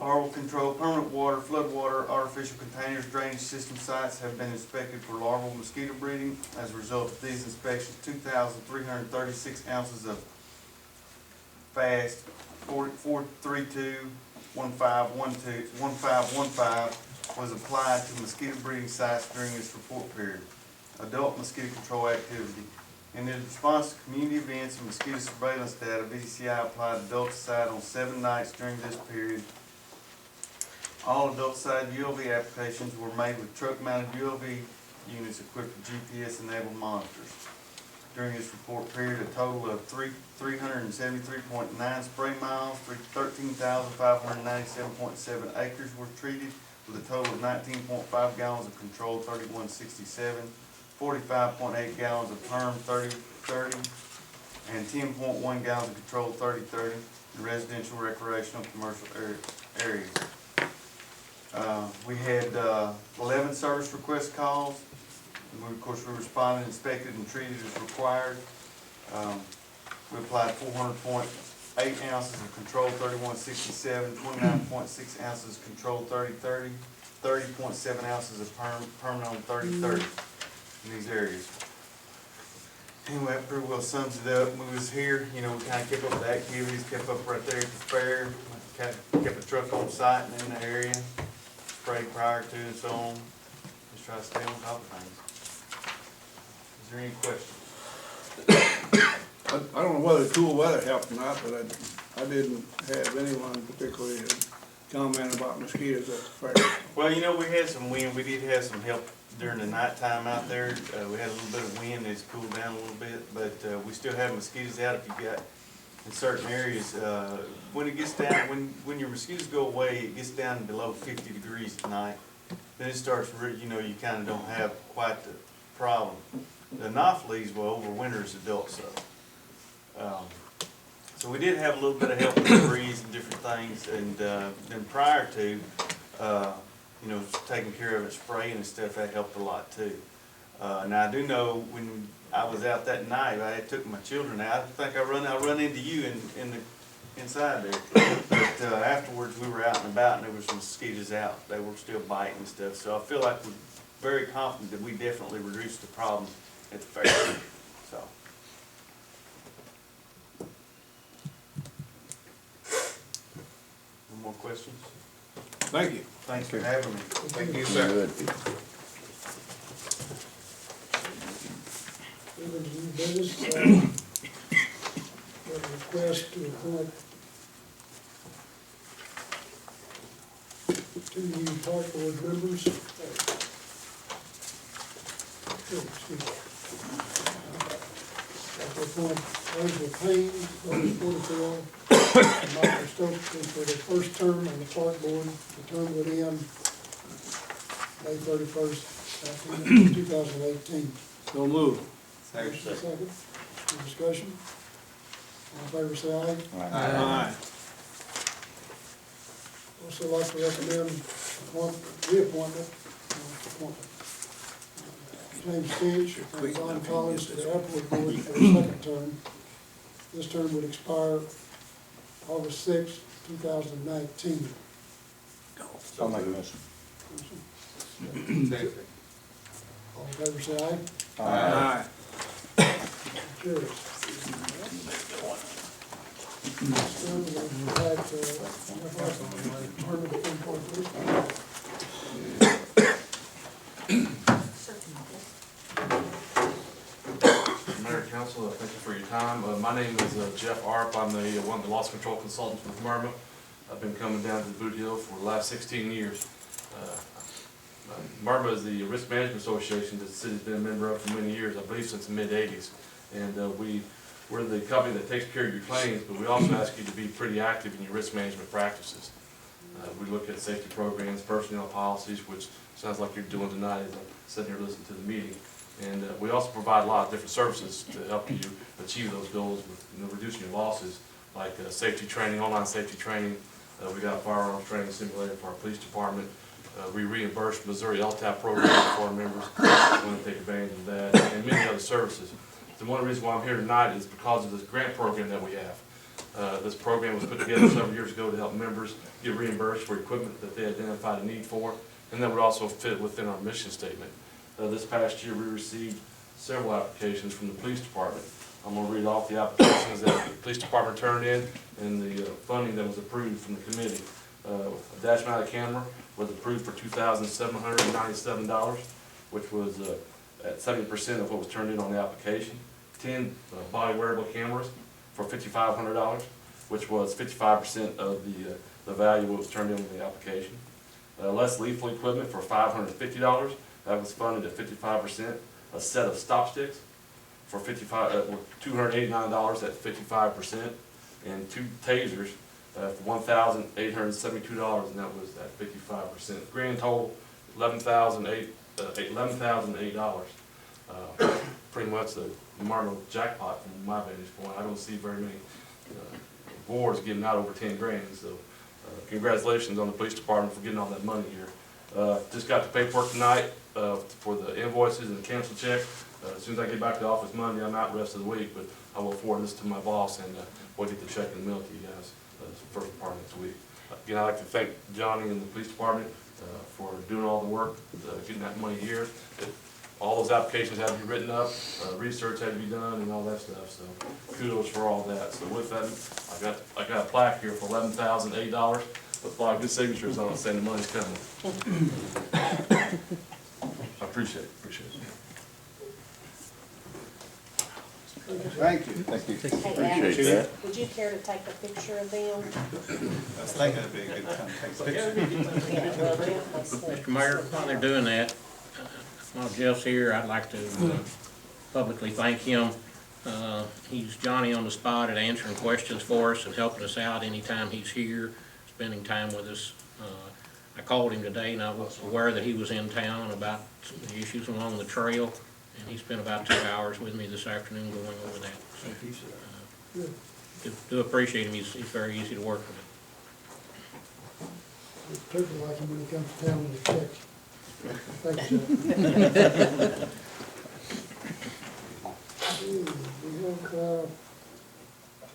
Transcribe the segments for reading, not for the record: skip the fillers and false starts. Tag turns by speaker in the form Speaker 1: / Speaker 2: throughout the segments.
Speaker 1: Larval control, permanent water, flood water, artificial containers, drainage system sites have been inspected for larval mosquito breeding. As a result of these inspections, 2,336 ounces of fast 432-1512-1515 was applied to mosquito breeding sites during this report period. Adult mosquito control activity. In response to community events and mosquito surveillance data, VCI applied adulticide on 7 nights during this period. All adulticide ULV applications were made with truck-mounted ULV units equipped with GPS-enabled monitors. During this report period, a total of 373.9 spray miles, 13,597.7 acres were treated, with a total of 19.5 gallons of controlled 3167, 45.8 gallons of perm 3030, and 10.1 gallons of controlled 3030 in residential, recreational, commercial areas. We had 11 service request calls. Of course, we responded, inspected, and treated as required. We applied 400.8 ounces of controlled 3167, 29.6 ounces controlled 3030, 30.7 ounces of permanent on 3030 in these areas. Anyway, that pretty well sums it up. We was here, we kind of kept up with the activities, kept up right there at the fair, kept a truck on site and in the area, sprayed prior to and so on. Just try to stay on top of things. Is there any questions?
Speaker 2: I don't know whether cool weather helped or not, but I didn't have anyone particularly comment about mosquitoes at the fair.
Speaker 1: Well, we had some wind. We did have some help during the nighttime out there. We had a little bit of wind. It's cooled down a little bit, but we still have mosquitoes out if you got in certain areas. When it gets down, when your mosquitoes go away, it gets down below 50 degrees at night. Then it starts, you kind of don't have quite the problem. The anopheles will overwinter as adults, so we did have a little bit of help with the breeze and different things, and then prior to, taking care of it, spraying and stuff, that helped a lot too. Now I do know when I was out that night, I took my children out. I think I run into you inside there. But afterwards we were out and about, and there were some mosquitoes out. They were still biting and stuff. So I feel like we're very confident that we definitely reduced the problem at the fair. So. No more questions?
Speaker 2: Thank you.
Speaker 1: Thanks for having me.
Speaker 2: Thank you, sir.
Speaker 3: Moving to new business, a request to appoint 2 new park board members. To appoint Angela Payne, number 44, and Michael Stokes for their first term on the park board. The term would end May 31st, 2018.
Speaker 2: So move.
Speaker 3: Second. Any discussion? All in favor, say aye.
Speaker 2: Aye.
Speaker 3: Also like to recommend reappointment. James Finch and Don Collins to the airport board for a second term. This term would expire August 6, 2019.
Speaker 4: I'll make a motion.
Speaker 3: All in favor, say aye.
Speaker 2: Aye.
Speaker 3: Carries. Next term, we've had permanent appointment.
Speaker 5: Mayor, Council, thank you for your time. My name is Jeff Arp. I'm one of the loss control consultants with Murma. I've been coming down to the Boot Hill for the last 16 years. Murma is the Risk Management Association that the city's been a member of for many years, I believe since the mid-'80s. And we're the company that takes care of your claims, but we also ask you to be pretty active in your risk management practices. We look at safety programs, personnel policies, which sounds like you're doing tonight as I'm sitting here listening to the meeting. And we also provide a lot of different services to help you achieve those goals with reducing your losses, like safety training, online safety training. We got a firearms training simulator for our police department. We reimburse Missouri LTAP program for our members. We want to take advantage of that, and many other services. So one reason why I'm here tonight is because of this grant program that we have. This program was put together several years ago to help members get reimbursed for equipment that they identified a need for, and that would also fit within our mission statement. This past year, we received several applications from the police department. I'm gonna read off the applications that the police department turned in and the funding that was approved from the committee. A dash mounted camera was approved for $2,797, which was at 70% of what was turned in on the application. 10 body wearable cameras for $5,500, which was 55% of the value what was turned in on the application. Less lethal equipment for $550, that was funded at 55%. A set of stop sticks for $289 at 55%, and 2 tasers for $1,872, and that was at 55%. Grand total, $11,008. Pretty much the Marno jackpot from my vantage point. I don't see very many awards getting out over 10 grand, so congratulations on the police department for getting all that money here. Just got the paperwork tonight for the invoices and the cancel check. As soon as I get back to the office Monday, I'm out the rest of the week, but I will forward this to my boss and we'll get the check in the mail to you guys first part of next week. Again, I'd like to thank Johnny and the police department for doing all the work, getting that money here. All those applications have to be written up, research had to be done, and all that stuff. So kudos for all that. So with that, I got a plaque here for $11,008 with a lot of good signatures on it saying the money's coming. I appreciate it.
Speaker 2: Thank you.
Speaker 4: Thank you.
Speaker 6: Hey,
Speaker 4: Appreciate
Speaker 6: Alex,
Speaker 4: that.
Speaker 6: would you care to take a picture of them?
Speaker 1: I was thinking it'd be a good time to take a picture.
Speaker 6: Yeah, well, Jeff, let's see.
Speaker 7: Mr. Mayor, while they're doing that, while Jeff's here, I'd like to publicly thank him. He's Johnny on the spot at answering questions for us and helping us out anytime he's here, spending time with us. I called him today and I was aware that he was in town about some of the issues along the trail, and he spent about 2 hours with me this afternoon going over that. So, do appreciate him. He's very easy to work with.
Speaker 3: It's particularly like him when he comes to town with his checks. Thank you, Jeff.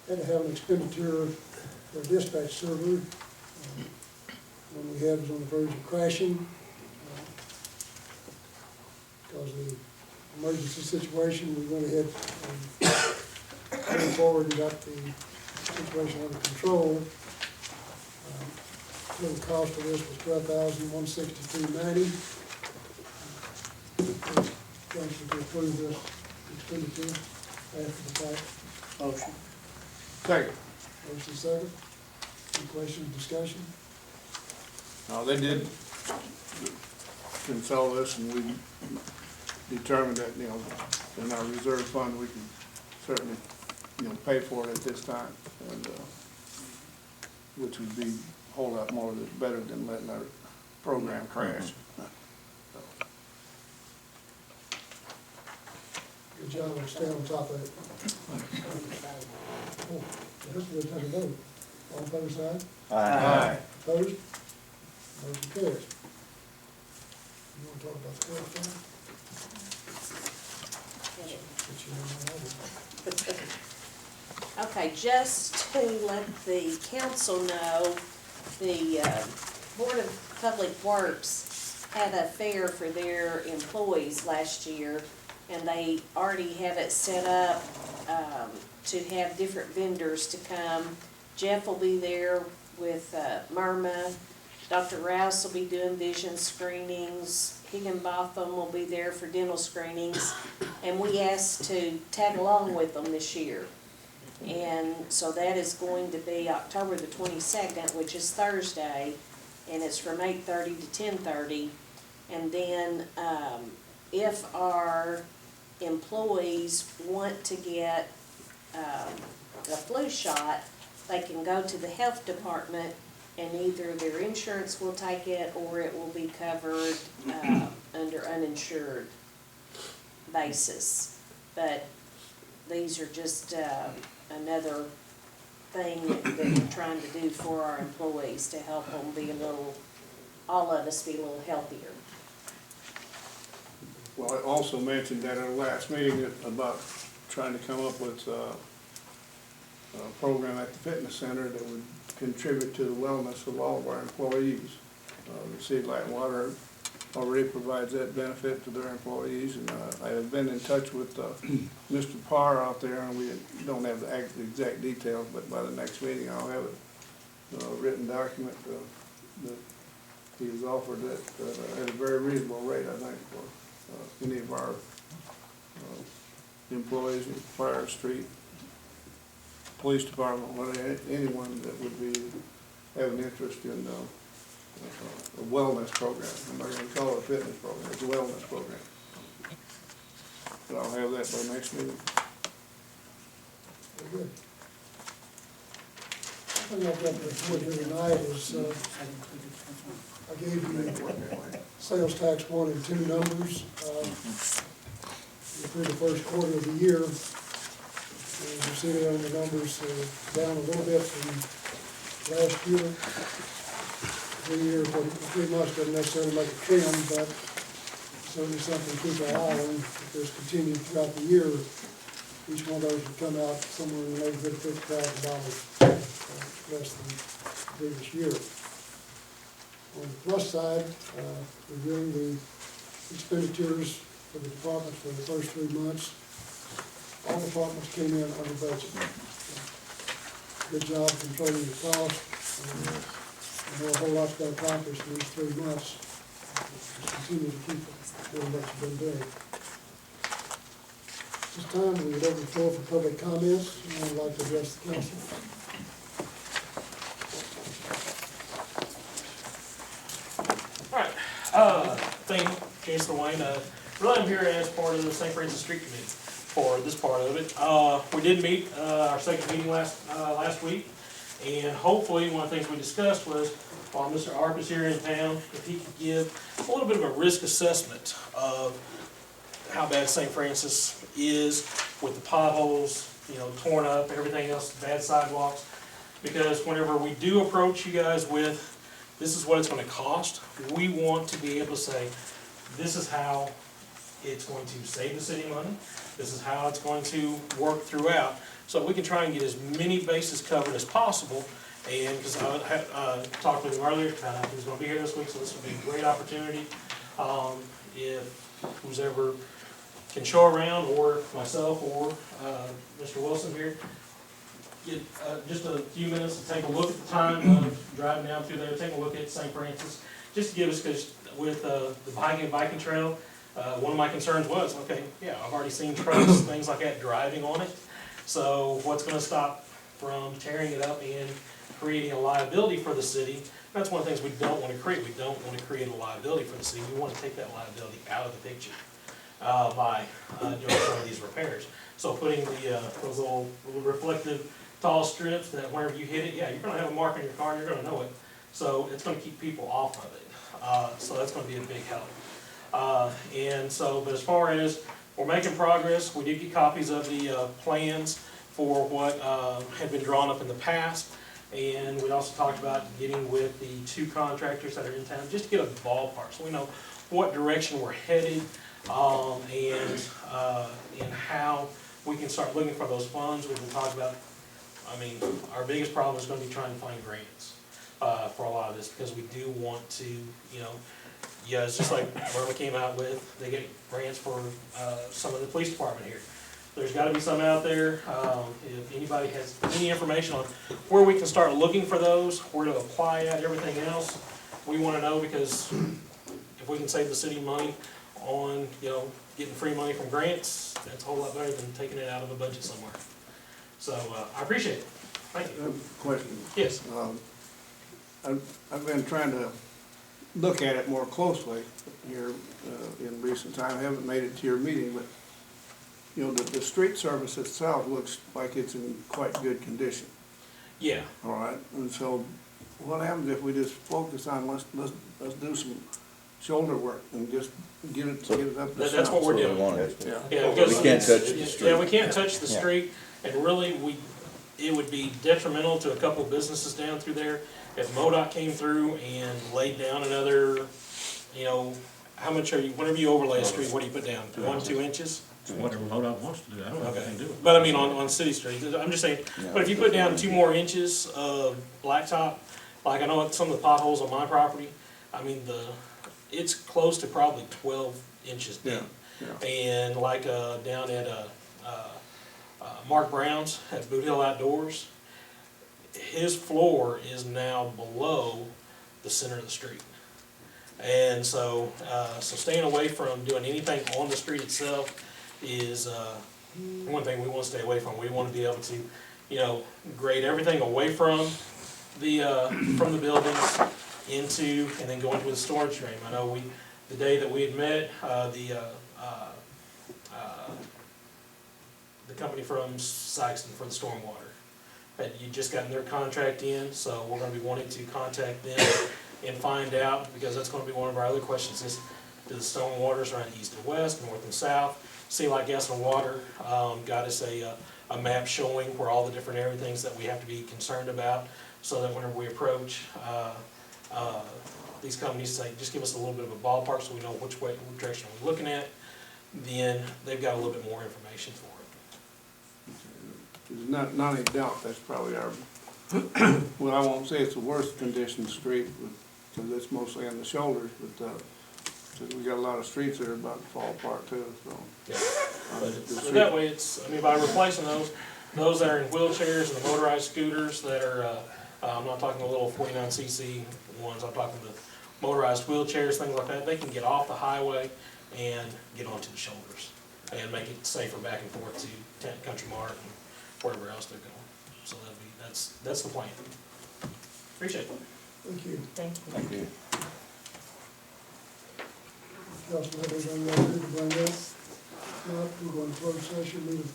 Speaker 3: We had to have an expenditure for a dispatch server. One we had was on the verge of crashing. Because of the emergency situation, we went ahead and moved forward and got the situation under control. Total cost of this was $12,162.90. Motion to approve this expenditure after the fact.
Speaker 2: Motion. Second.
Speaker 3: Motion second. Any questions, discussion?
Speaker 2: They did consult us, and we determined that, in our reserve fund, we can certainly, pay for it at this time, and, which would be a whole lot more better than letting our program crash.
Speaker 3: Good job on staying on top of it. Oh, this is a vote. All in favor, side?
Speaker 4: Aye.
Speaker 3: Opposed? Motion carries. You want to talk about the credit card? Get you in there.
Speaker 6: Okay, just to let the council know, the Board of Public Works had a fair for their employees last year, and they already have it set up to have different vendors to come. Jeff will be there with Myrma. Dr. Rouse will be doing vision screenings. Higginbotham will be there for dental screenings. And we asked to tag along with them this year. And so that is going to be October the 22nd, which is Thursday, and it's from 8:30 to 10:30. And then if our employees want to get a flu shot, they can go to the health department, and either their insurance will take it or it will be covered under uninsured basis. But these are just another thing that we're trying to do for our employees to help them be all of us be a little healthier.
Speaker 2: Well, I also mentioned that at our last meeting about trying to come up with program at the fitness center that would contribute to the wellness of all of our employees. The city of Light and Water already provides that benefit to their employees, and I have been in touch with Mr. Parr out there, and we don't have the exact details, but by the next meeting I'll have a written document that he has offered that at a very reasonable rate, I think, for any of our employees in fire, street, police department, whatever, anyone that would be have an interest in a wellness program. I'm not going to call it a fitness program, it's a wellness program. But I'll have that by next meeting.
Speaker 3: Very good. I think I've got to report here tonight is, I gave you sales tax 1 and 2 numbers. Through the first quarter of the year, as you see there on the numbers, down a little bit from last year. 3 years, but 3 months doesn't necessarily make a trend, but certainly something to keep an eye on. If this continued throughout the year, each one of those would come out somewhere in the neighborhood of $50,000, less than the previous year. On the plus side, reviewing the expenditures for the departments for the first 3 months, all departments came in under budget. Good job controlling the cost. I know a whole lot's been accomplished in these 3 months. Just continue to keep doing what you've been doing. This time, we would open the floor for public comments, and I'd like to address the council.
Speaker 8: All right, thank you, Chancellor Wayne. Really, I'm here as part of the St. Francis Street Committee for this part of it. We did meet, our second meeting last week, and hopefully, one of the things we discussed was, while Mr. Arp is here in town, if he could give a little bit of a risk assessment of how bad St. Francis is with the potholes, you know, torn up, everything else, bad sidewalks. Because whenever we do approach you guys with, this is what it's gonna cost, we want to be able to say, this is how it's going to save the city money, this is how it's going to work throughout, so we can try and get as many bases covered as possible. And, because I talked with him earlier, found out he was gonna be here this week, so this would be a great opportunity. If who's ever can show around, or myself, or Mr. Wilson here, get just a few minutes to take a look at the time of driving down through there, take a look at St. Francis, just to give us, because with the biking trail, one of my concerns was, okay, yeah, I've already seen trucks, things like that driving on it, so what's gonna stop from tearing it up and creating a liability for the city? That's one of the things we don't wanna create. We don't wanna create a liability for the city. We wanna take that liability out of the picture by doing some of these repairs. So putting those little reflective tall strips that whenever you hit it, yeah, you're gonna have a mark on your car and you're gonna know it. So it's gonna keep people off of it. So that's gonna be a big help. And so, but as far as we're making progress, we did get copies of the plans for what had been drawn up in the past. And we also talked about getting with the 2 contractors that are in town, just to get a ballpark, so we know what direction we're headed, and how we can start looking for those funds. We can talk about, I mean, our biggest problem is gonna be trying to find grants for a lot of this, because we do want to, you know, yeah, it's just like Burma came out with, they get grants for some of the police department here. There's gotta be some out there. If anybody has any information on where we can start looking for those, where to apply at, everything else, we wanna know, because if we can save the city money on, you know, getting free money from grants, that's a whole lot better than taking it out of a budget somewhere. So, I appreciate it. Thank
Speaker 2: I
Speaker 8: you.
Speaker 2: have a question.
Speaker 8: Yes.
Speaker 2: I've been trying to look at it more closely here in recent time. I haven't made it to your meeting, but you know, the street surface itself looks like it's in quite good condition.
Speaker 8: Yeah.
Speaker 2: All right, and so what happens if we just focus on, let's do some shoulder work and just get it up to
Speaker 8: That's what we're
Speaker 4: That's what we
Speaker 8: doing.
Speaker 4: wanted.
Speaker 2: Yeah.
Speaker 8: Yeah, because
Speaker 4: We can't touch the
Speaker 8: yeah,
Speaker 4: street.
Speaker 8: we can't touch the
Speaker 4: Yeah.
Speaker 8: street, and really, it would be detrimental to a couple of businesses down through there if MoDOT came through and laid down another, you know, how much are you, whenever you overlay a street, what do you put down, 1, 2 inches?
Speaker 7: It's whatever MoDOT wants to do, I don't have
Speaker 8: Okay,
Speaker 7: anything to do with it.
Speaker 8: but I mean, on city streets, I'm just saying, but if you put down 2 more inches of blacktop, like I know at some of the potholes on my property, I mean, it's close to probably 12 inches deep.
Speaker 2: Yeah.
Speaker 8: And like, down at, Mark Brown's at Boot Hill Outdoors, his floor is now below the center of the street. And so, so staying away from doing anything on the street itself is, one thing we want to stay away from. We want to be able to, you know, grade everything away from the buildings into, and then go into the storage stream. I know the day that we had met, the company from Sykeston for the stormwater, you just gotten their contract in, so we're gonna be wanting to contact them and find out, because that's gonna be one of our other questions is, do the stormwaters run east and west, north and south? Sea Light Gas and Water, got us a map showing where all the different everythings that we have to be concerned about, so that whenever we approach, these companies, say, just give us a little bit of a ballpark so we know which direction we're looking at, then they've got a little bit more information for it.
Speaker 2: There's not any doubt that's probably our, well, I won't say it's the worst conditioned street, because it's mostly in the shoulders, but, we got a lot of streets that are about to fall apart too, so.
Speaker 8: Yeah, but so that way it's, I mean, by replacing those that are in wheelchairs and the motorized scooters that are, I'm not talking the little 49cc ones, I'm talking the motorized wheelchairs, things like that, they can get off the highway and get onto the shoulders and make it safer back and forth to Tent Country Mart and wherever else they're going. So that's the plan. Appreciate it.
Speaker 3: Thank you.
Speaker 4: Thank you.
Speaker 3: Council, have anything you want to bring up? Not, we're going to close session, need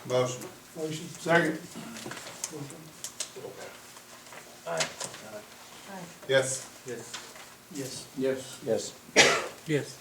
Speaker 1: Motion.
Speaker 3: a motion.
Speaker 2: Second.
Speaker 1: Yes.
Speaker 2: Yes.
Speaker 4: Yes.
Speaker 2: Yes.
Speaker 4: Yes.